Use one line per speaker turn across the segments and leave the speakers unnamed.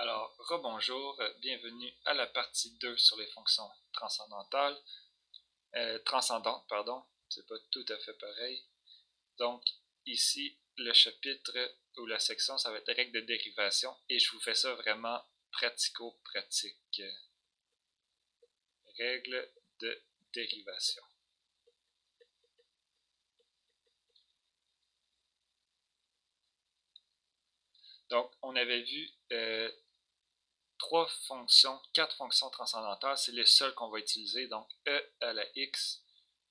Alors, rebonjour, bienvenue à la partie 2 sur les fonctions transcendantes, pardon, c'est pas tout à fait pareil. Donc, ici, le chapitre ou la section, ça va être règles de dérivation et je vous fais ça vraiment pratico-pratique. Règles de dérivation. Donc, on avait vu quatre fonctions transcendantales, c'est les seules qu'on va utiliser. Donc, e à la x,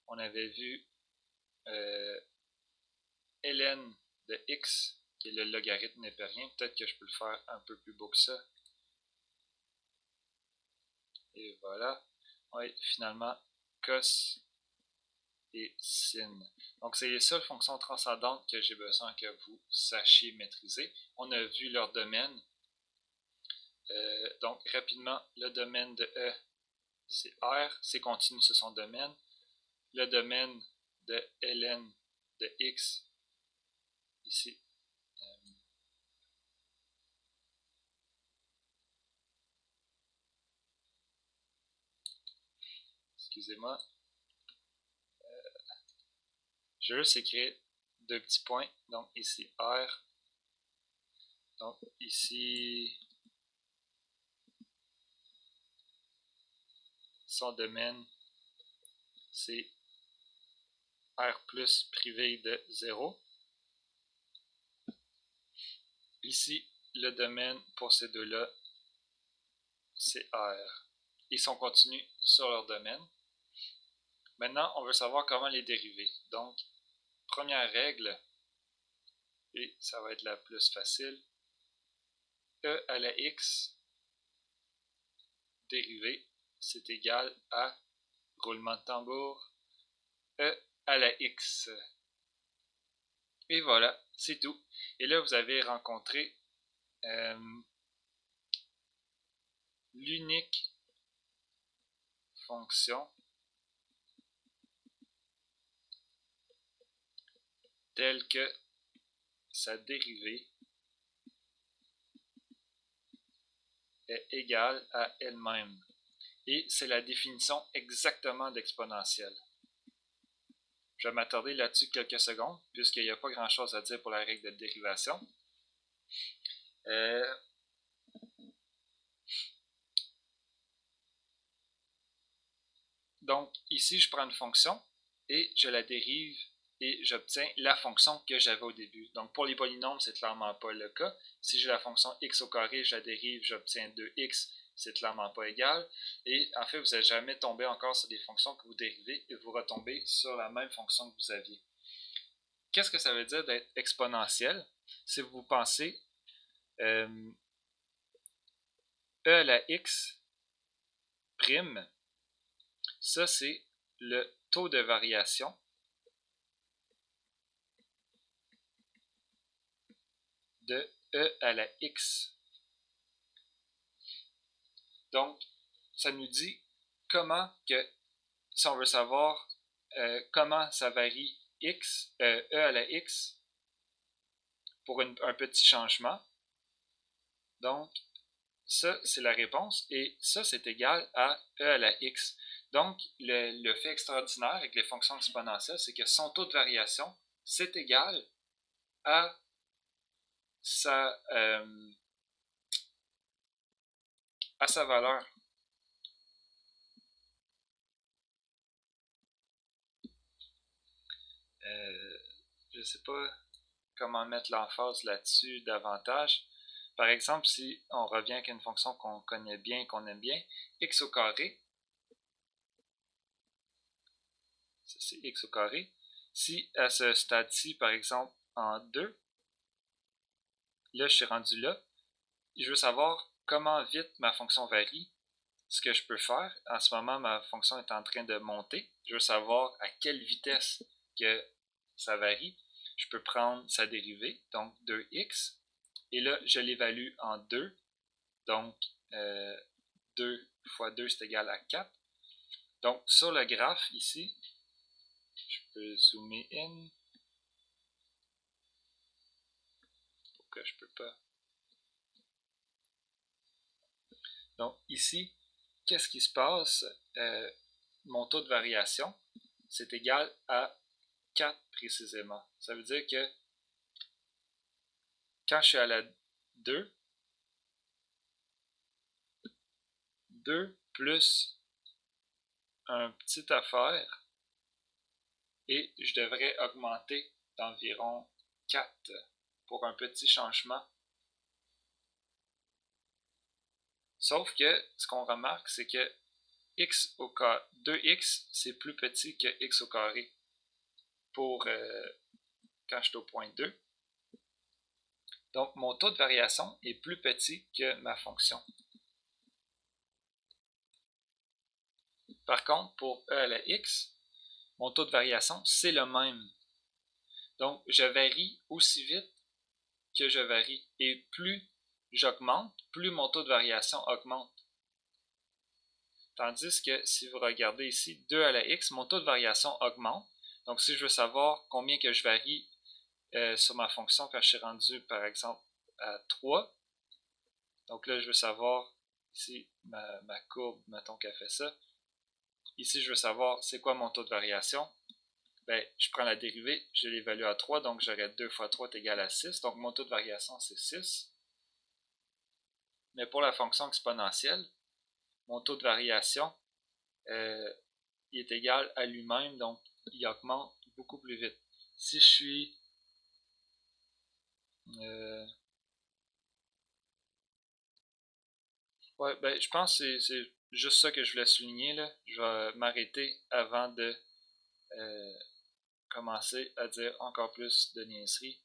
on avait vu ln de x, qui est le logarithme népérien. Peut-être que je peux le faire un peu plus beau que ça. Et voilà. Oui, finalement, cos et sin. Donc, c'est les seules fonctions transcendantes que j'ai besoin que vous sachiez maîtriser. On a vu leur domaine. Donc, rapidement, le domaine de E, c'est R. C'est continu sur son domaine. Le domaine de ln de x, ici, excusez-moi, je vais juste écrire deux petits points. Donc, ici, R. Donc, ici, son domaine, c'est R plus privé de 0. Ici, le domaine pour ces deux-là, c'est R. Ils sont continus sur leur domaine. Maintenant, on veut savoir comment les dériver. Donc, première règle, et ça va être la plus facile, E à la x dérivée, c'est égal à, roulement de tambour, E à la x. Et voilà, c'est tout. Et là, vous avez rencontré l'unique fonction telle que sa dérivée est égale à elle-même. Et c'est la définition exactement d'exponentielle. Je vais m'attarder là-dessus quelques secondes, puisqu'il n'y a pas grand-chose à dire pour la règle de dérivation. Donc, ici, je prends une fonction et je la dérive et j'obtiens la fonction que j'avais au début. Donc, pour les polynômes, c'est clairement pas le cas. Si j'ai la fonction x au carré, je la dérive, j'obtiens 2x, c'est clairement pas égal. Et en fait, vous n'êtes jamais tombé encore sur des fonctions que vous dérivez et vous retombez sur la même fonction que vous aviez. Qu'est-ce que ça veut dire d'être exponentiel? Si vous pensez e à la x prime, ça c'est le taux de variation de e à la x. Donc, ça nous dit comment que, si on veut savoir comment ça varie x, e à la x pour un petit changement. Donc, ça, c'est la réponse. Et ça, c'est égal à e à la x. Donc, le fait extraordinaire avec les fonctions exponentielles, c'est que son taux de variation, c'est égal à sa valeur. Je ne sais pas comment mettre l'emphase là-dessus davantage. Par exemple, si on revient avec une fonction qu'on connaît bien, qu'on aime bien, x au carré, ça c'est x au carré. Si à ce stade-ci, par exemple, en 2, là je suis rendu là, je veux savoir comment vite ma fonction varie. Ce que je peux faire, en ce moment ma fonction est en train de monter, je veux savoir à quelle vitesse que ça varie. Je peux prendre sa dérivée, donc 2x, et là je l'évalue en 2, donc 2 fois 2 c'est égal à 4. Donc sur le graphe ici, je peux zoomer in, pourquoi je peux pas. Donc ici, qu'est-ce qui se passe? Mon taux de variation, c'est égal à 4 précisément. Ça veut dire que quand je suis à la 2, 2 plus un petit affaire, et je devrais augmenter d'environ 4 pour un petit changement. Sauf que ce qu'on remarque, c'est que x au carré, 2x, c'est plus petit que x au carré pour quand je suis au point 2. Donc, mon taux de variation est plus petit que ma fonction. Par contre, pour e à la x, mon taux de variation, c'est le même. Donc, je varie aussi vite que je varie. Et plus j'augmente, plus mon taux de variation augmente. Tandis que si vous regardez ici, 2 à la x, mon taux de variation augmente. Donc, si je veux savoir combien que je varie sur ma fonction quand je suis rendu, par exemple, à 3, donc là, je veux savoir, ici, ma courbe, mettons qu'elle fait ça. Ici, je veux savoir c'est quoi mon taux de variation. Ben, je prends la dérivée, je l'évalue à 3, donc j'aurai 2 fois 3 est égal à 6. Donc, mon taux de variation, c'est 6. Mais pour la fonction exponentielle, mon taux de variation il est égal à lui-même, donc il augmente beaucoup plus vite. Si je suis ouais, ben, je pense que c'est juste ça que je voulais souligner, là. Je vais m'arrêter avant de commencer à dire encore plus de niaiseries.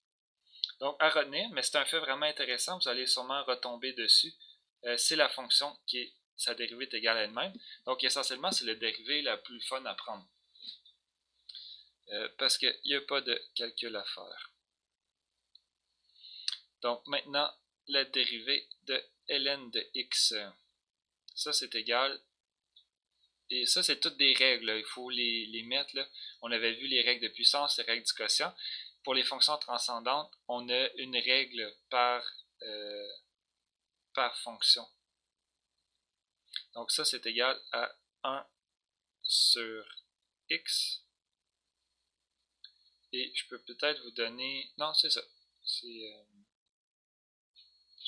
Donc, à retenir, mais c'est un fait vraiment intéressant, vous allez sûrement retomber dessus. C'est la fonction qui est sa dérivée est égale à elle-même. Donc, essentiellement, c'est la dérivée la plus fun à prendre. Parce qu'il n'y a pas de calcul à faire. Donc, maintenant, la dérivée de ln de x. Ça, c'est égal. Et ça, c'est toutes des règles. Il faut les mettre. Là. On avait vu les règles de puissance, les règles du quotient. Pour les fonctions transcendantes, on a une règle par fonction. Donc ça, c'est égal à 1 sur x. Et je peux peut-être vous donner... Non, c'est ça. Je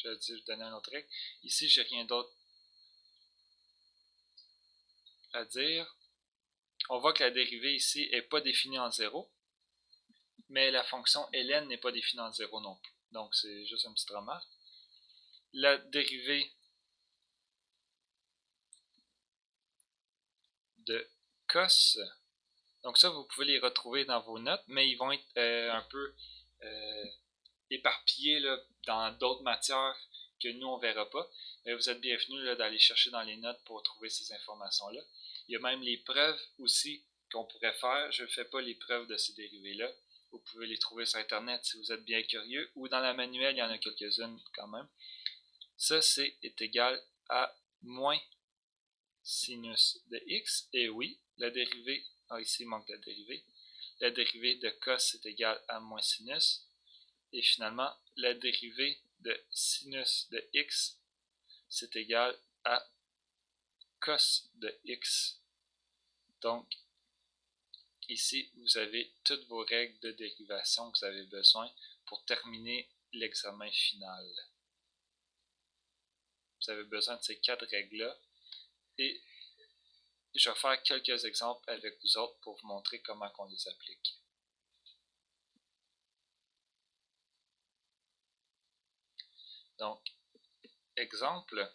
vais vous donner une autre règle. Ici, j'ai rien d'autre à dire. On voit que la dérivée ici n'est pas définie en 0, mais la fonction ln n'est pas définie en 0 non plus. Donc, c'est juste une petite remarque. La dérivée de cos, donc ça, vous pouvez les retrouver dans vos notes, mais ils vont être un peu éparpillés là, dans d'autres matières que nous, on ne verra pas. Mais vous êtes bienvenus d'aller chercher dans les notes pour trouver ces informations-là. Il y a même les preuves aussi qu'on pourrait faire. Je ne fais pas les preuves de ces dérivés-là. Vous pouvez les trouver sur Internet si vous êtes bien curieux. Ou dans la manuelle, il y en a quelques-unes quand même. Ça, est égal à moins sinus de x. Et oui, la dérivée, ici il manque la dérivée. La dérivée de cos est égale à moins sinus. Et finalement, la dérivée de sinus de x, c'est égal à cos de x. Donc, ici, vous avez toutes vos règles de dérivation que vous avez besoin pour terminer l'examen final. Vous avez besoin de ces 4 règles-là. Et je vais faire quelques exemples avec vous autres pour vous montrer comment on les applique. Donc, exemple,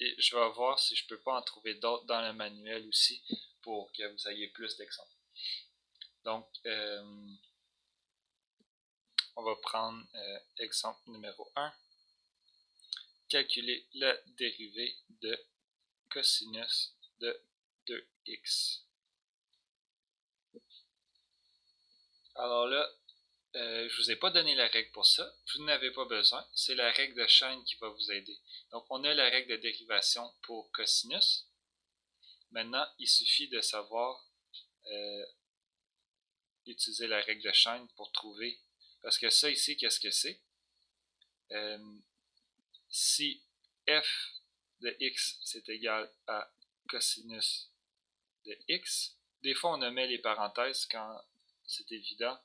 et je vais voir si je ne peux pas en trouver d'autres dans le manuel aussi pour que vous ayez plus d'exemples. Donc, on va prendre exemple numéro 1. Calculer la dérivée de cosinus de 2x. Alors là, je ne vous ai pas donné la règle pour ça. Vous n'avez pas besoin. C'est la règle de chaîne qui va vous aider. Donc, on a la règle de dérivation pour cosinus. Maintenant, il suffit de savoir utiliser la règle de chaîne pour trouver. Parce que ça ici, qu'est-ce que c'est? Si f de x c'est égal à cosinus de x. Des fois on omet les parenthèses quand c'est évident.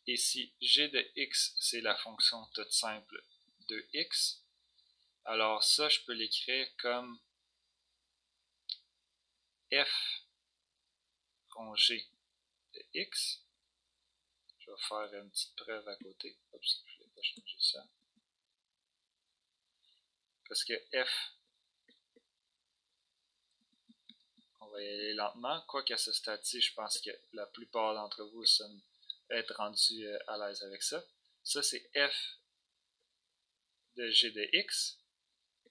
Et si g de x c'est la fonction toute simple de x, alors ça je peux l'écrire comme f rond g de x. Je vais faire une petite preuve à côté. Oups, je ne vais pas changer ça. Parce que f, on va y aller lentement. Quoique à ce stade-ci, je pense que la plupart d'entre vous semblent être rendus à l'aise avec ça. Ça, c'est f de g de x.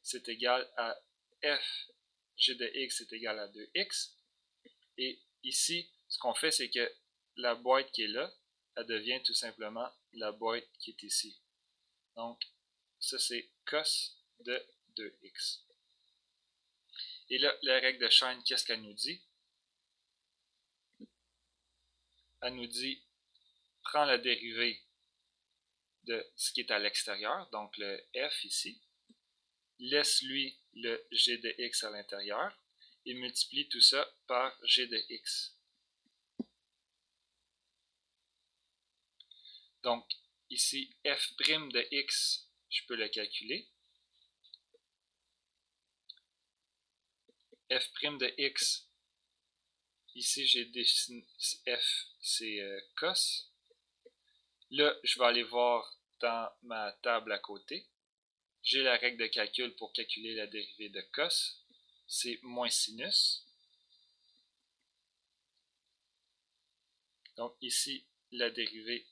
C'est égal à f g de x est égal à 2x. Et ici, ce qu'on fait, c'est que la boîte qui est là, elle devient tout simplement la boîte qui est ici. Donc, ça c'est cos de 2x. Et là, la règle de chaîne, qu'est-ce qu'elle nous dit? Elle nous dit, prends la dérivée de ce qui est à l'extérieur, donc le f ici, laisse-lui le g de x à l'intérieur, et multiplie tout ça par g de x. Donc, ici, f' de x, je peux le calculer. F' de x, ici j'ai dessiné f, c'est cos. Là, je vais aller voir dans ma table à côté. J'ai la règle de calcul pour calculer la dérivée de cos. C'est moins sinus. Donc ici, la dérivée,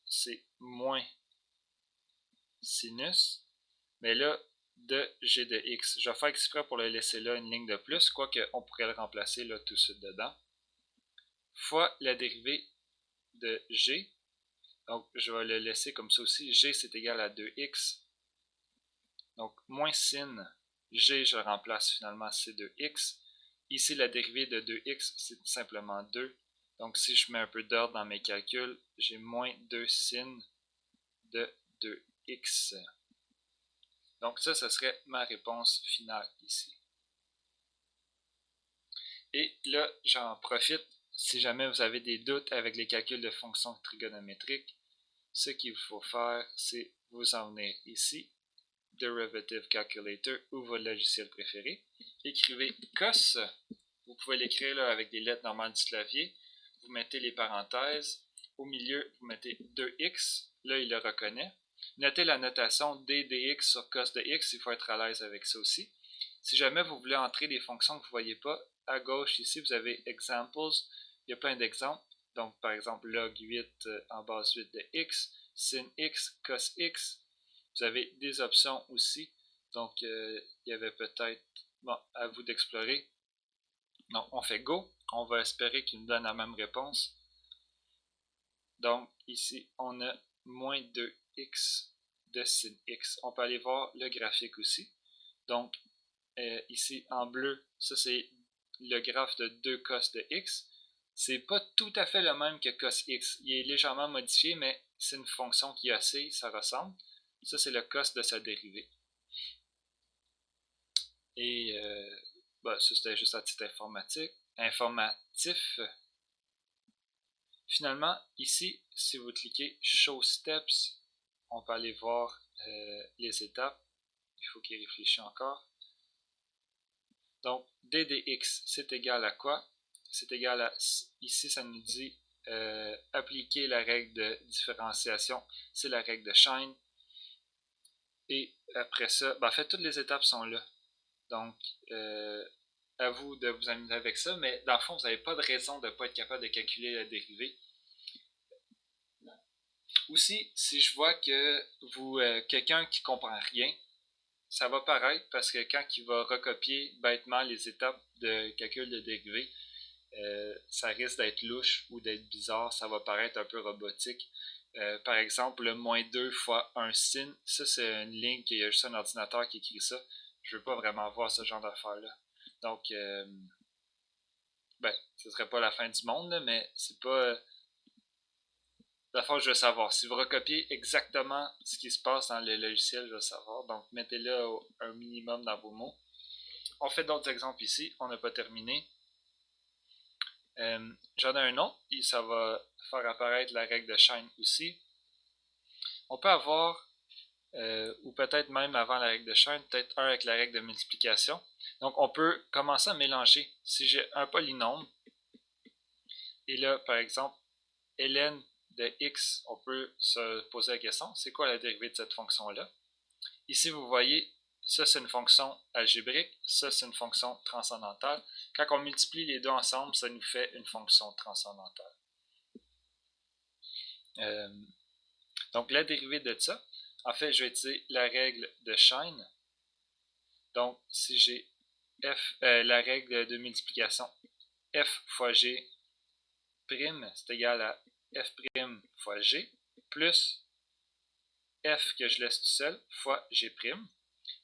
c'est moins sinus. Mais là, de g de x. Je vais faire exprès pour le laisser là une ligne de plus, quoique on pourrait le remplacer là tout de suite dedans. Fois la dérivée de g. Donc, je vais le laisser comme ça aussi. G, c'est égal à 2x. Donc, moins sin g, je remplace finalement c2x. Ici, la dérivée de 2x, c'est simplement 2. Donc, si je mets un peu d'ordre dans mes calculs, j'ai moins 2 sin de 2x. Donc, ça serait ma réponse finale ici. Et là, j'en profite, si jamais vous avez des doutes avec les calculs de fonctions trigonométriques, ce qu'il faut faire, c'est vous en venir ici, Derivative Calculator ou votre logiciel préféré. Écrivez cos, vous pouvez l'écrire avec des lettres normales du clavier, vous mettez les parenthèses, au milieu vous mettez 2x, là il le reconnaît. Notez la notation d dx sur cos de x, il faut être à l'aise avec ça aussi. Si jamais vous voulez entrer des fonctions que vous ne voyez pas, à gauche ici vous avez examples, il y a plein d'exemples. Donc par exemple log 8 en base 8 de x, sin x, cos x. Vous avez des options aussi. Donc il y avait peut-être, bon, à vous d'explorer. Donc on fait go, on va espérer qu'il nous donne la même réponse. Donc ici on a moins 2x de sin x. On peut aller voir le graphique aussi. Donc ici en bleu, ça c'est le graphe de 2 cos de x. C'est pas tout à fait le même que cos x. Il est légèrement modifié, mais c'est une fonction qui oscille, ça ressemble. Ça c'est le cos de sa dérivée. Et ça c'était juste à titre informatif. Finalement, ici, si vous cliquez Show Steps, on peut aller voir les étapes. Il faut qu'il réfléchisse encore. Donc, d dx, c'est égal à quoi? C'est égal à, ici, ça nous dit appliquer la règle de différenciation. C'est la règle de chaîne. Et après ça, en fait, toutes les étapes sont là. Donc, à vous de vous amuser avec ça, mais dans le fond, vous n'avez pas de raison de ne pas être capable de calculer la dérivée. Aussi, si je vois que vous quelqu'un qui ne comprend rien, ça va paraître parce que quand il va recopier bêtement les étapes de calcul de dérivée, ça risque d'être louche ou d'être bizarre, ça va paraître un peu robotique. Par exemple, le moins 2 fois 1 sin, ça c'est une ligne qu'il y a juste un ordinateur qui écrit ça. Je ne veux pas vraiment voir ce genre d'affaires-là. Donc, ce serait pas la fin du monde, là, mais c'est pas... D'abord, je veux savoir. Si vous recopiez exactement ce qui se passe dans le logiciel, je veux savoir. Donc, mettez-le un minimum dans vos mots. On fait d'autres exemples ici. On n'a pas terminé. J'en ai un autre. Et ça va faire apparaître la règle de chaîne aussi. On peut avoir, ou peut-être même avant la règle de chaîne, peut-être un avec la règle de multiplication. Donc, on peut commencer à mélanger. Si j'ai un polynôme, et là, par exemple, ln de x, on peut se poser la question, c'est quoi la dérivée de cette fonction-là? Ici, vous voyez, ça c'est une fonction algébrique, ça c'est une fonction transcendantale. Quand on multiplie les deux ensemble, ça nous fait une fonction transcendantale. Donc la dérivée de ça, en fait, je vais utiliser la règle de chaîne. Donc, si j'ai la règle de multiplication, f fois g prime, c'est égal à f prime fois g, plus f que je laisse tout seul, fois g prime.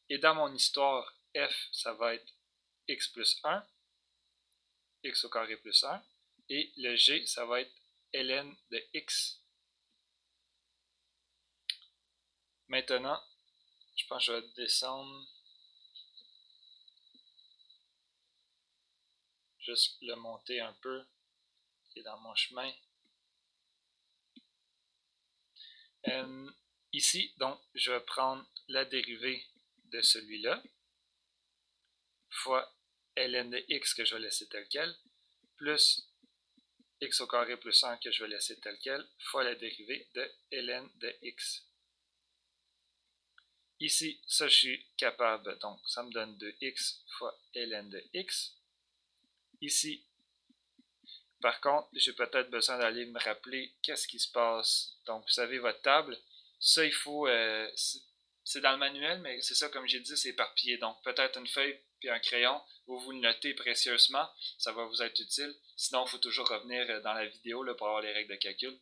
Et dans mon histoire, f, ça va être x plus 1, x au carré plus 1, et le g, ça va être ln de x. Maintenant, je pense que je vais descendre, juste le monter un peu, qui est dans mon chemin. Ici, donc, je vais prendre la dérivée de celui-là, fois ln de x que je vais laisser tel quel, plus x au carré plus 1 que je vais laisser tel quel, fois la dérivée de ln de x. Ici, ça je suis capable, donc ça me donne 2x fois ln de x. Ici, par contre, j'ai peut-être besoin d'aller me rappeler qu'est-ce qui se passe. Donc, vous savez, votre table, ça il faut, c'est dans le manuel, mais c'est ça, comme j'ai dit, c'est éparpillé. Donc, peut-être une feuille puis un crayon, vous le notez précieusement, ça va vous être utile. Sinon, il faut toujours revenir dans la vidéo là, pour avoir les règles de calcul.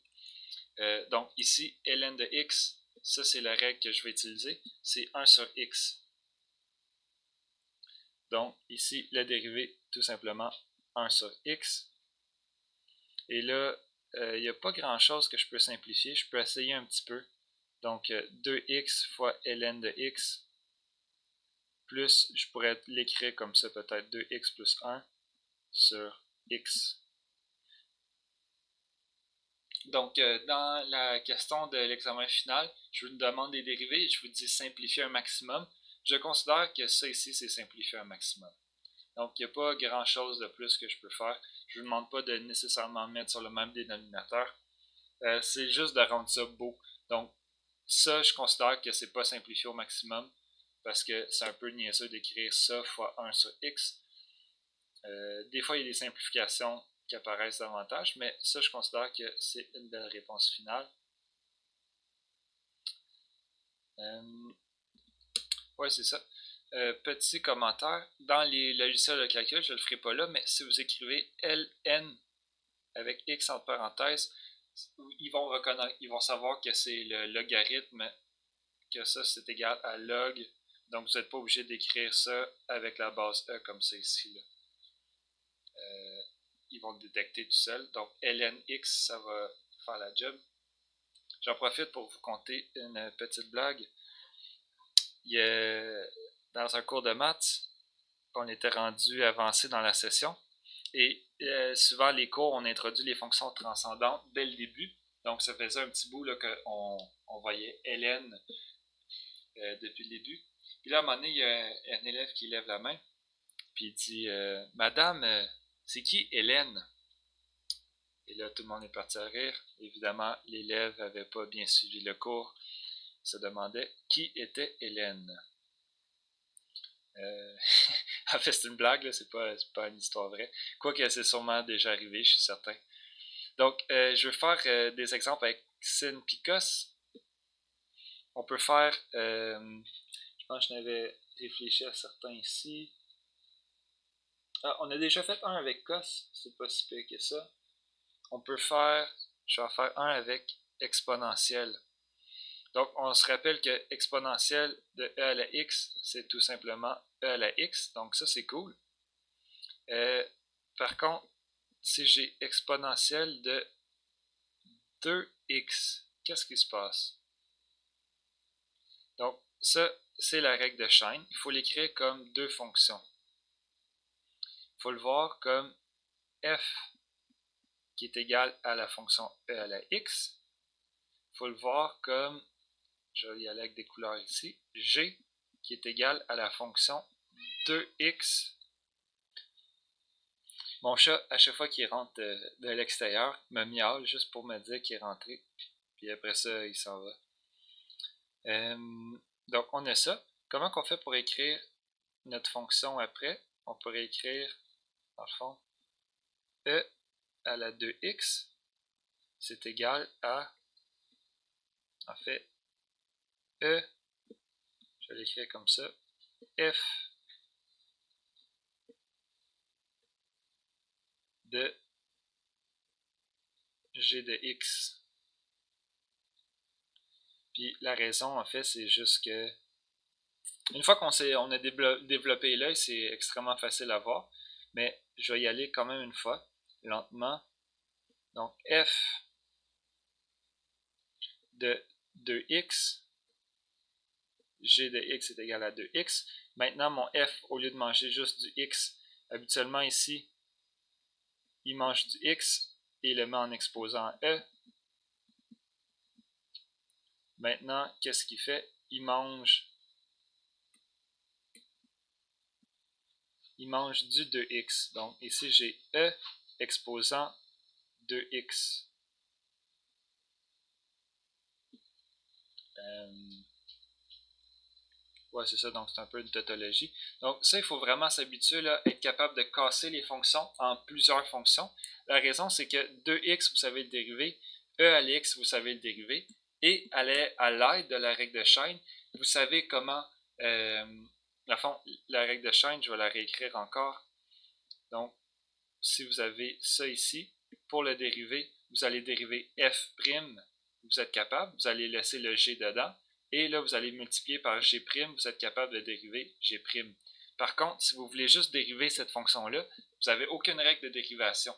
Donc, ici, ln de x, ça c'est la règle que je vais utiliser, c'est 1 sur x. Donc, ici, la dérivée, tout simplement 1 sur x. Et là, il n'y a pas grand-chose que je peux simplifier. Je peux essayer un petit peu. Donc, 2x fois ln de x, plus, je pourrais l'écrire comme ça, peut-être 2x plus 1 sur x. Donc, dans la question de l'examen final, je vous demande des dérivées et je vous dis simplifier un maximum. Je considère que ça ici, c'est simplifier un maximum. Donc, il n'y a pas grand-chose de plus que je peux faire. Je ne vous demande pas de nécessairement mettre sur le même dénominateur. C'est juste de rendre ça beau. Donc, ça, je considère que c'est pas simplifié au maximum parce que c'est un peu niaiseux d'écrire ça fois 1 sur x. Des fois, il y a des simplifications qui apparaissent davantage, mais ça, je considère que c'est une belle réponse finale. Ouais, c'est ça. Petit commentaire, dans les logiciels de calcul, je ne le ferai pas là, mais si vous écrivez ln avec x entre parenthèses, ils vont reconnaître, ils vont savoir que c'est le logarithme, que ça c'est égal à log. Donc vous n'êtes pas obligé d'écrire ça avec la base E comme ça ici. Là. Ils vont le détecter tout seul. Donc lnx, ça va faire la job. J'en profite pour vous conter une petite blague. Dans un cours de maths, on était rendu avancé dans la session. Et souvent, les cours, on introduit les fonctions transcendantes dès le début. Donc, ça faisait un petit bout qu'on voyait ln depuis le début. Puis là, à un moment donné, il y a un élève qui lève la main. Puis il dit Madame, c'est qui Hélène? Et là, tout le monde est parti à rire. Évidemment, l'élève n'avait pas bien suivi le cours. Il se demandait qui était Hélène. En fait, c'est une blague, c'est pas une histoire vraie. Quoique c'est sûrement déjà arrivé, je suis certain. Donc, je vais faire des exemples avec sin et cos. On peut faire, je pense que je n'avais réfléchi à certains ici. Ah, on a déjà fait un avec cos, c'est pas si pire que ça. On peut faire, je vais en faire un avec exponentiel. Donc, on se rappelle que exponentiel de e à la x, c'est tout simplement e à la x. Donc, ça, c'est cool. Par contre, si j'ai exponentiel de 2x. Qu'est-ce qui se passe? Donc, ça, c'est la règle de chaîne. Il faut l'écrire comme deux fonctions. Il faut le voir comme f qui est égal à la fonction e à la x. Il faut le voir comme, je vais y aller avec des couleurs ici, g qui est égal à la fonction 2x. Mon chat, à chaque fois qu'il rentre de l'extérieur, me miaule juste pour me dire qu'il est rentré. Puis après ça, il s'en va. Donc, on a ça. Comment qu'on fait pour écrire notre fonction après? On pourrait écrire, dans le fond, e à la 2x, c'est égal à, en fait, e, je vais l'écrire comme ça, f de g de x. Puis la raison, en fait, c'est juste que une fois on a développé l'œil, c'est extrêmement facile à voir, mais je vais y aller quand même une fois, lentement. Donc f de 2x, g de x est égal à 2x. Maintenant, mon f, au lieu de manger juste du x, habituellement ici, il mange du x et il le met en exposant e. Maintenant, qu'est-ce qu'il fait? Il mange du 2x. Donc ici, j'ai e exposant 2x. Ouais, c'est ça, donc c'est un peu une tautologie. Donc ça, il faut vraiment s'habituer à être capable de casser les fonctions en plusieurs fonctions. La raison, c'est que 2x, vous savez le dériver, e à l'x, vous savez le dériver, et à l'aide de la règle de chaîne, vous savez comment, la règle de chaîne, je vais la réécrire encore. Donc, si vous avez ça ici, pour le dériver, vous allez dériver f', vous êtes capable, vous allez laisser le g dedans, et là, vous allez multiplier par g', vous êtes capable de dériver g'. Par contre, si vous voulez juste dériver cette fonction-là, vous n'avez aucune règle de dérivation.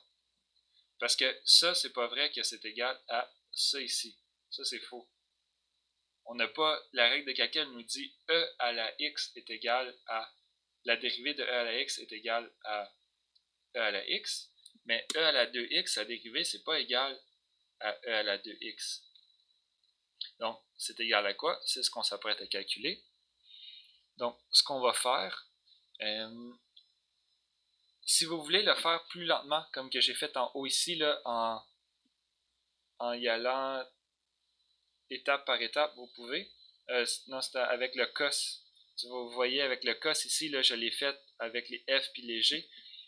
Parce que ça, c'est pas vrai que c'est égal à ça ici. Ça, c'est faux. On n'a pas, la règle de calcul nous dit e à la x est égal à, la dérivée de e à la x est égale à e à la x, mais e à la 2x, sa dérivée, c'est pas égal à e à la 2x. Donc, c'est égal à quoi? C'est ce qu'on s'apprête à calculer. Donc, ce qu'on va faire, si vous voulez le faire plus lentement, comme que j'ai fait en haut ici, là, en y allant étape par étape, vous pouvez. Non, c'est avec le cos. Vous voyez, avec le cos ici, là, je l'ai fait avec les F puis les G.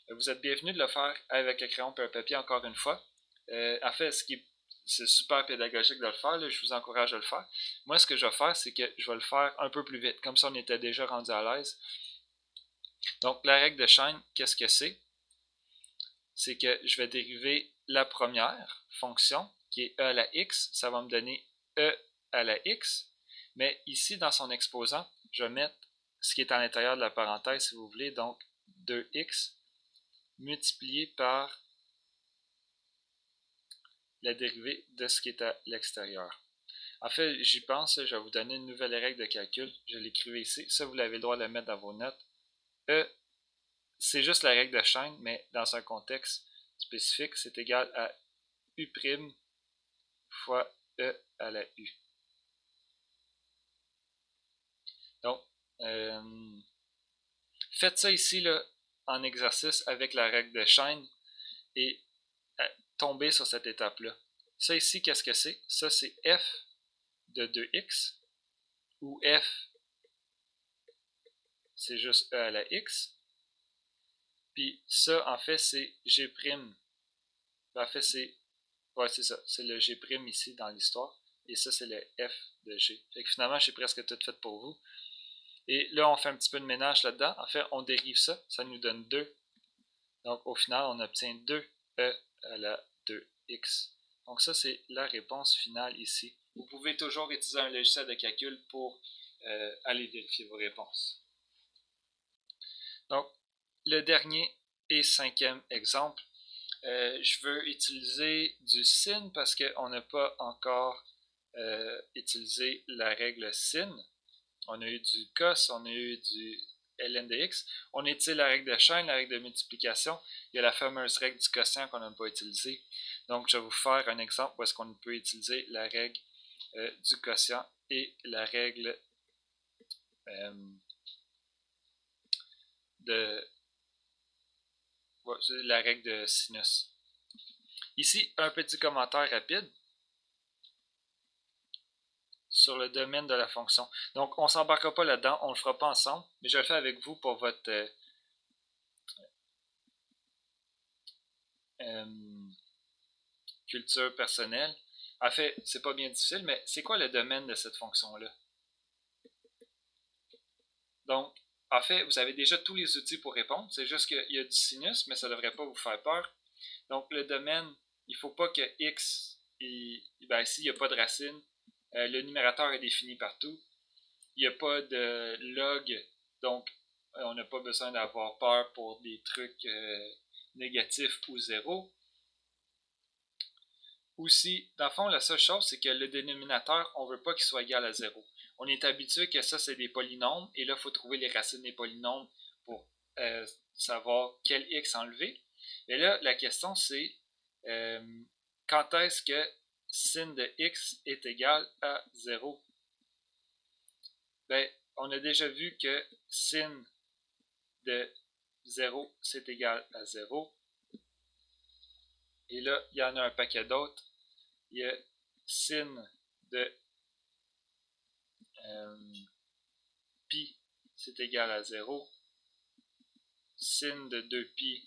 Vous êtes bienvenu de le faire avec un crayon et un papier encore une fois. En fait, c'est super pédagogique de le faire, là, je vous encourage à le faire. Moi, ce que je vais faire, c'est que je vais le faire un peu plus vite, comme ça on était déjà rendu à l'aise. Donc, la règle de chaîne, qu'est-ce que c'est? C'est que je vais dériver la première fonction, qui est e à la x, ça va me donner e à la x, mais ici, dans son exposant, je vais mettre ce qui est à l'intérieur de la parenthèse, si vous voulez, donc 2x multiplié par la dérivée de ce qui est à l'extérieur. En fait, j'y pense, je vais vous donner une nouvelle règle de calcul. Je l'écrivais ici. Ça, vous avez le droit de le mettre dans vos notes. E, c'est juste la règle de chaîne, mais dans un contexte spécifique, c'est égal à U' fois E à la U. Donc, faites ça ici là, en exercice avec la règle de chaîne et tombez sur cette étape-là. Ça ici, qu'est-ce que c'est? Ça, c'est f de 2x, où f, c'est juste e à la x. Puis ça, en fait, c'est g'. En fait, c'est ça. C'est le g' ici dans l'histoire. Et ça, c'est le f de g. Fait que finalement, j'ai presque tout fait pour vous. Et là, on fait un petit peu de ménage là-dedans. En fait, on dérive ça. Ça nous donne 2. Donc, au final, on obtient 2e à la 2x. Donc, ça, c'est la réponse finale ici. Vous pouvez toujours utiliser un logiciel de calcul pour aller vérifier vos réponses. Donc, le dernier et cinquième exemple, Je veux utiliser du sin parce qu'on n'a pas encore utilisé la règle sin. On a eu du cos, on a eu du ln de x. On utilise la règle de chaîne, la règle de multiplication. Il y a la fameuse règle du quotient qu'on n'a pas utilisée. Donc, je vais vous faire un exemple où est-ce qu'on peut utiliser la règle du quotient et la règle la règle de sinus. Ici, un petit commentaire rapide sur le domaine de la fonction. Donc, on ne s'embarquera pas là-dedans, on ne le fera pas ensemble, mais je le fais avec vous pour votre culture personnelle. En fait, c'est pas bien difficile, mais c'est quoi le domaine de cette fonction-là? Donc, en fait, vous avez déjà tous les outils pour répondre. C'est juste qu'il y a du sinus, mais ça ne devrait pas vous faire peur. Donc, le domaine, il ne faut pas que x, ben, ici, il n'y a pas de racine. Le numérateur est défini partout. Il n'y a pas de log, donc on n'a pas besoin d'avoir peur pour des trucs négatifs ou zéro. Aussi, dans le fond, la seule chose, c'est que le dénominateur, on ne veut pas qu'il soit égal à 0. On est habitué que ça, c'est des polynômes, et là, il faut trouver les racines des polynômes pour savoir quel x enlever. Et là, la question, c'est quand est-ce que sin de x est égal à 0? Ben, on a déjà vu que sin de 0, c'est égal à 0. Et là, il y en a un paquet d'autres. Il y a sin de pi, c'est égal à 0. Sin de 2pi,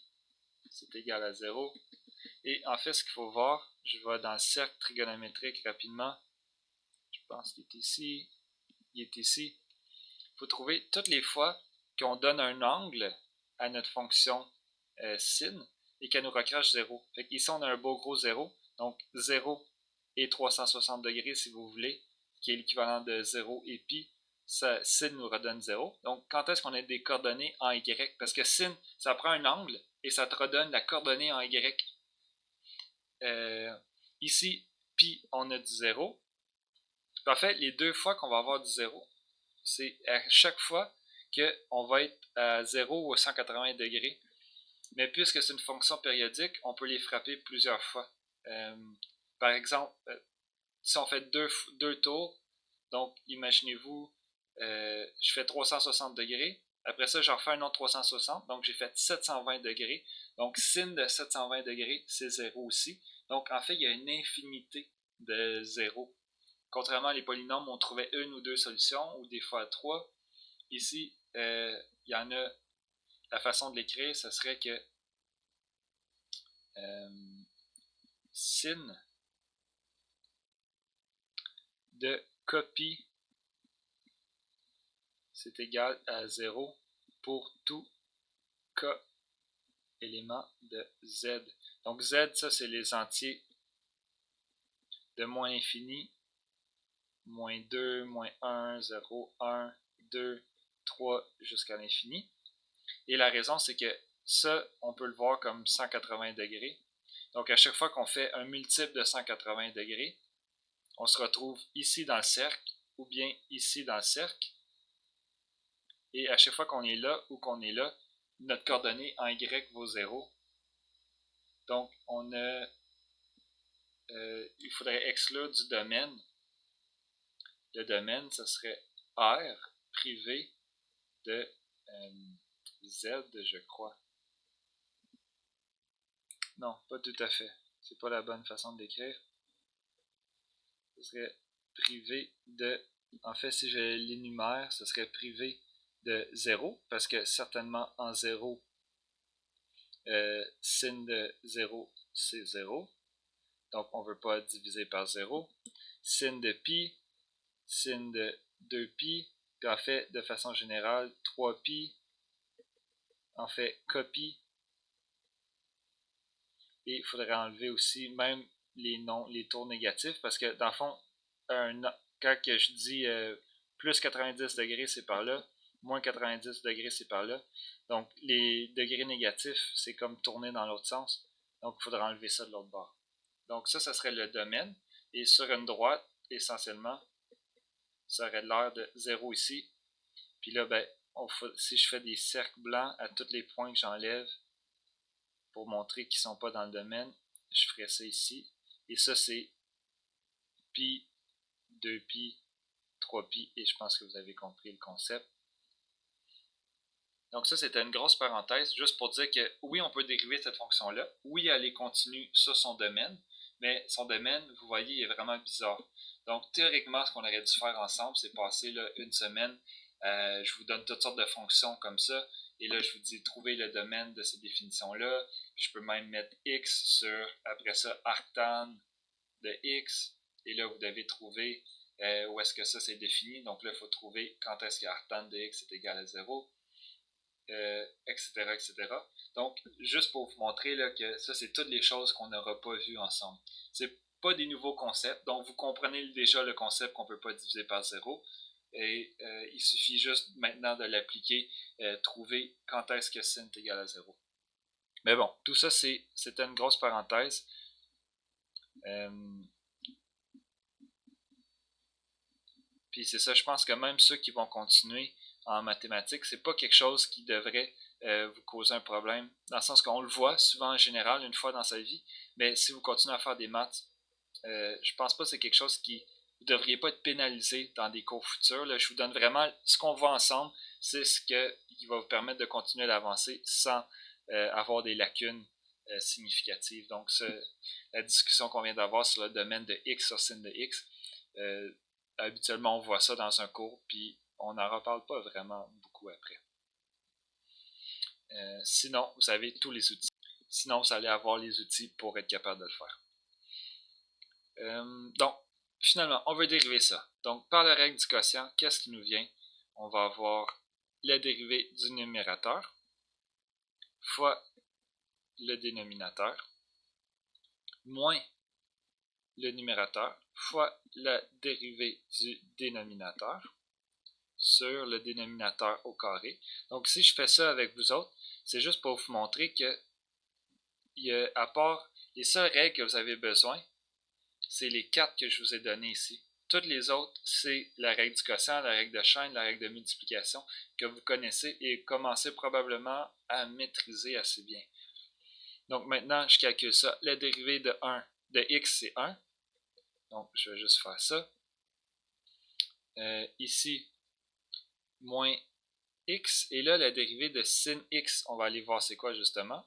c'est égal à 0. Et en fait, ce qu'il faut voir, je vais dans le cercle trigonométrique rapidement. Je pense qu'il est ici. Il est ici. Il faut trouver toutes les fois qu'on donne un angle à notre fonction sin et qu'elle nous recrache 0. Fait ici, on a un beau gros 0. Donc 0 et 360 degrés, si vous voulez, qui est l'équivalent de 0 et pi. Ça, sin nous redonne 0. Donc, quand est-ce qu'on a des coordonnées en y? Parce que sin, ça prend un angle et ça te redonne la coordonnée en y. Ici, pi, on a du 0. En fait, les deux fois qu'on va avoir du 0, c'est à chaque fois qu'on va être à 0 ou à 180 degrés. Mais puisque c'est une fonction périodique, on peut les frapper plusieurs fois. Par exemple, si on fait deux tours, donc imaginez-vous, je fais 360 degrés. Après ça, j'en refais un autre 360. Donc, j'ai fait 720 degrés. Donc, sin de 720 degrés, c'est 0 aussi. Donc, en fait, il y a une infinité de 0. Contrairement à les polynômes, on trouvait une ou deux solutions, ou des fois trois. Ici, il y en a, la façon de l'écrire, ce serait que sin de copie, c'est égal à 0 pour tout k élément de z. Donc z, ça c'est les entiers de moins l'infini, moins 2, moins 1, 0, 1, 2, 3 jusqu'à l'infini. Et la raison, c'est que ça, on peut le voir comme 180 degrés. Donc à chaque fois qu'on fait un multiple de 180 degrés, on se retrouve ici dans le cercle ou bien ici dans le cercle. Et à chaque fois qu'on est là ou qu'on est là, notre coordonnée en y vaut 0. Donc on a il faudrait exclure du domaine. Le domaine, ce serait R privé de Z, je crois. Non, pas tout à fait. C'est pas la bonne façon de l'écrire. Ce serait privé de... En fait, si je l'énumère, ce serait privé de 0, parce que certainement en 0, sin de 0, c'est 0. Donc, on ne veut pas diviser par 0. Sin de pi, sin de 2pi, puis en fait, de façon générale, 3pi, en fait, copie. Et il faudrait enlever aussi même les tours négatifs, parce que dans le fond, quand je dis plus 90 degrés, c'est par là, moins 90 degrés, c'est par là. Donc, les degrés négatifs, c'est comme tourner dans l'autre sens. Donc, il faudra enlever ça de l'autre bord. Donc, ça serait le domaine. Et sur une droite, essentiellement, ça aurait l'air de 0 ici. Puis là, ben, si je fais des cercles blancs à tous les points que j'enlève pour montrer qu'ils ne sont pas dans le domaine, je ferai ça ici. Et ça, c'est pi, 2pi, 3pi, et je pense que vous avez compris le concept. Donc ça, c'était une grosse parenthèse, juste pour dire que oui, on peut dériver cette fonction-là. Oui, elle est continue sur son domaine, mais son domaine, vous voyez, il est vraiment bizarre. Donc théoriquement, ce qu'on aurait dû faire ensemble, c'est passer là, une semaine. Je vous donne toutes sortes de fonctions comme ça. Et là, je vous dis, trouvez le domaine de ces définitions-là. Je peux même mettre x sur, après ça, arctan de x. Et là, vous devez trouver où est-ce que ça c'est défini. Donc là, il faut trouver quand est-ce que arctan de x est égal à 0. Etc., etc. Donc, juste pour vous montrer là, que ça, c'est toutes les choses qu'on n'aura pas vues ensemble. C'est pas des nouveaux concepts, donc vous comprenez déjà le concept qu'on ne peut pas diviser par 0. Et il suffit juste maintenant de l'appliquer, trouver quand est-ce que sin est égal à 0. Mais bon, tout ça, c'était une grosse parenthèse. Puis c'est ça, je pense que même ceux qui vont continuer en mathématiques, c'est pas quelque chose qui devrait vous causer un problème. Dans le sens qu'on le voit souvent en général une fois dans sa vie, mais si vous continuez à faire des maths, je pense pas que c'est quelque chose qui vous ne devriez pas être pénalisé dans des cours futurs. Là. Je vous donne vraiment ce qu'on voit ensemble, c'est ce qui va vous permettre de continuer d'avancer sans avoir des lacunes significatives. Donc la discussion qu'on vient d'avoir sur le domaine de x sur sin de x, habituellement on voit ça dans un cours, puis on n'en reparle pas vraiment beaucoup après. Sinon, vous avez tous les outils. Sinon, vous allez avoir les outils pour être capable de le faire. Donc, finalement, on veut dériver ça. Donc, par la règle du quotient, qu'est-ce qui nous vient? On va avoir la dérivée du numérateur fois le dénominateur moins le numérateur fois la dérivée du dénominateur sur le dénominateur au carré. Donc, si je fais ça avec vous autres, c'est juste pour vous montrer que, à part les seules règles que vous avez besoin, c'est les 4 que je vous ai données ici. Toutes les autres, c'est la règle du quotient, la règle de chaîne, la règle de multiplication que vous connaissez et commencez probablement à maîtriser assez bien. Donc maintenant, je calcule ça. La dérivée de 1 de x, c'est 1. Donc, je vais juste faire ça. Ici, moins x. Et là, la dérivée de sin x, on va aller voir c'est quoi justement.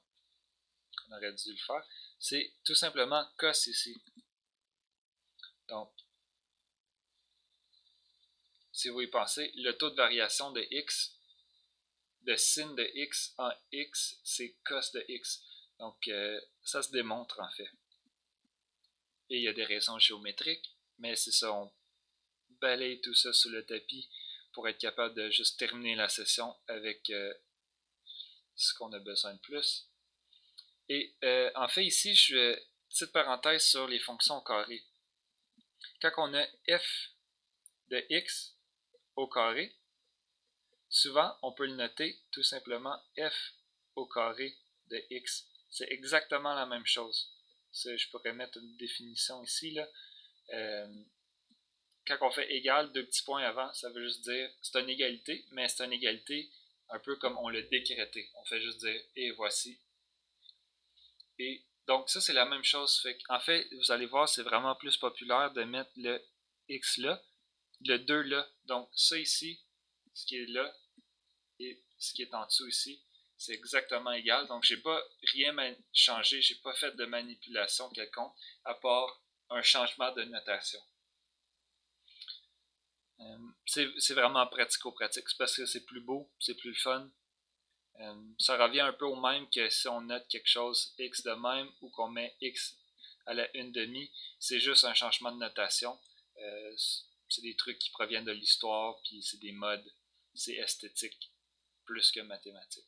On aurait dû le faire. C'est tout simplement cos ici. Donc, si vous y pensez, le taux de variation de x, de sin de x en x, c'est cos de x. Donc, ça se démontre en fait. Et il y a des raisons géométriques, mais c'est ça, on balaye tout ça sous le tapis pour être capable de juste terminer la session avec ce qu'on a besoin de plus. Et en fait, ici, je fais petite parenthèse sur les fonctions au carré. Quand on a f de x au carré, souvent, on peut le noter tout simplement f au carré de x. C'est exactement la même chose. Je pourrais mettre une définition ici. Là. Quand on fait égal, 2 petits points avant, ça veut juste dire c'est une égalité, mais c'est une égalité un peu comme on l'a décrété. On fait juste dire et voici. Et donc ça, c'est la même chose. En fait, vous allez voir, c'est vraiment plus populaire de mettre le x là, le 2 là. Donc ça ici, ce qui est là, et ce qui est en dessous ici, c'est exactement égal. Donc, j'ai pas rien changé, j'ai pas fait de manipulation quelconque, à part un changement de notation. C'est vraiment pratico-pratique, c'est parce que c'est plus beau, c'est plus fun. Ça revient un peu au même que si on note quelque chose x de même ou qu'on met x à la 1/2, c'est juste un changement de notation. C'est des trucs qui proviennent de l'histoire, puis c'est des modes, c'est esthétique plus que mathématique.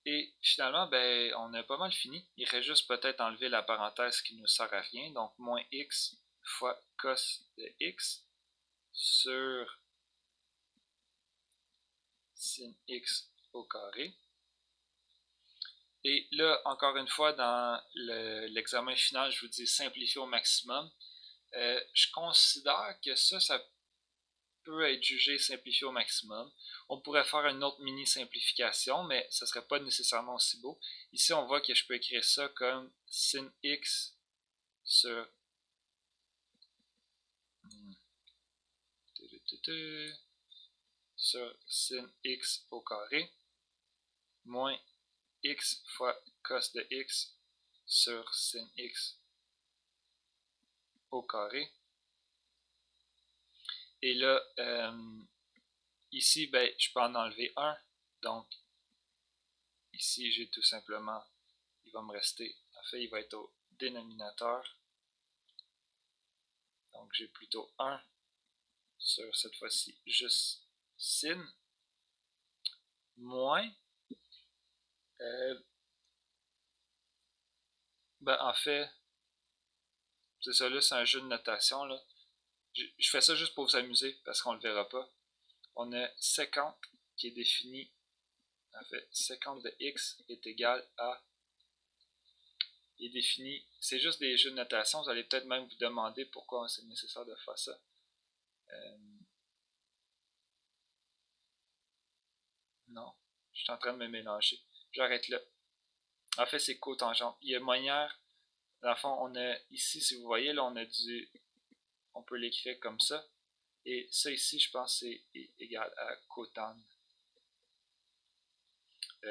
Et finalement, ben, on a pas mal fini. Il reste juste peut-être enlever la parenthèse qui ne nous sert à rien. Donc, moins x fois cos de x sur sin x au carré. Et là, encore une fois, dans l'examen final, je vous dis simplifier au maximum. Je considère que ça peut être jugé simplifié au maximum. On pourrait faire une autre mini simplification, mais ça ne serait pas nécessairement aussi beau. Ici, on voit que je peux écrire ça comme sin x sur sin x au carré moins x fois cos de x sur sin x au carré. Et là, ici, ben, je peux en enlever 1. Donc, ici, j'ai tout simplement, il va me rester, en fait, il va être au dénominateur. Donc, j'ai plutôt 1 sur, cette fois-ci, juste sin, moins, ben, en fait, c'est ça, là, c'est un jeu de notation, là. Je fais ça juste pour vous amuser, parce qu'on ne le verra pas. On a 50 qui est défini, en fait, 50 de x est égal à, est défini, c'est juste des jeux de notation, vous allez peut-être même vous demander pourquoi c'est nécessaire de faire ça. Non, je suis en train de me mélanger. J'arrête là. En fait, c'est cotangente. Il y a manière, dans le fond, on a ici, si vous voyez, là, on peut l'écrire comme ça. Et ça ici, je pense, c'est égal à cotane.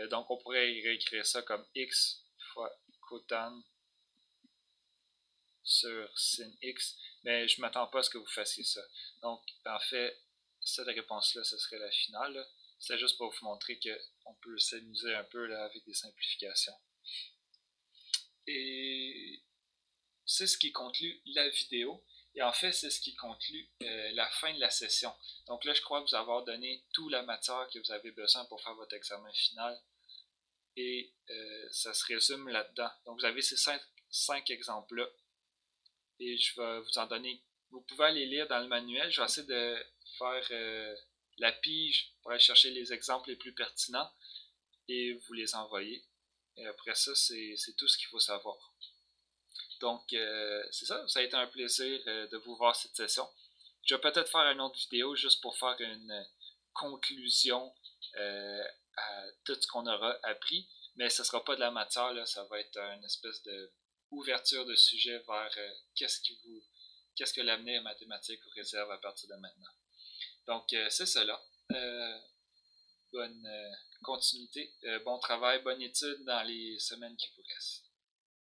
Donc, on pourrait réécrire ça comme x fois cotane sur sin x, mais je ne m'attends pas à ce que vous fassiez ça. Donc, en fait, cette réponse-là, ce serait la finale. C'est juste pour vous montrer qu'on peut s'amuser un peu là, avec des simplifications. Et c'est ce qui conclut la vidéo. Et en fait, c'est ce qui conclut la fin de la session. Donc là, je crois vous avoir donné toute la matière que vous avez besoin pour faire votre examen final. Et ça se résume là-dedans. Donc vous avez ces 5 exemples-là. Et je vais vous en donner. Vous pouvez aller lire dans le manuel. Je vais essayer de faire la pige pour aller chercher les exemples les plus pertinents et vous les envoyer. Et après ça, c'est tout ce qu'il faut savoir. Donc, c'est ça. Ça a été un plaisir de vous voir cette session. Je vais peut-être faire une autre vidéo juste pour faire une conclusion à tout ce qu'on aura appris. Mais ce ne sera pas de la matière, là, ça va être une espèce de ouverture de sujet vers qu'est-ce que l'avenir mathématique vous réserve à partir de maintenant. Donc, c'est cela. Bonne continuité, bon travail, bonne étude dans les semaines qui vous restent.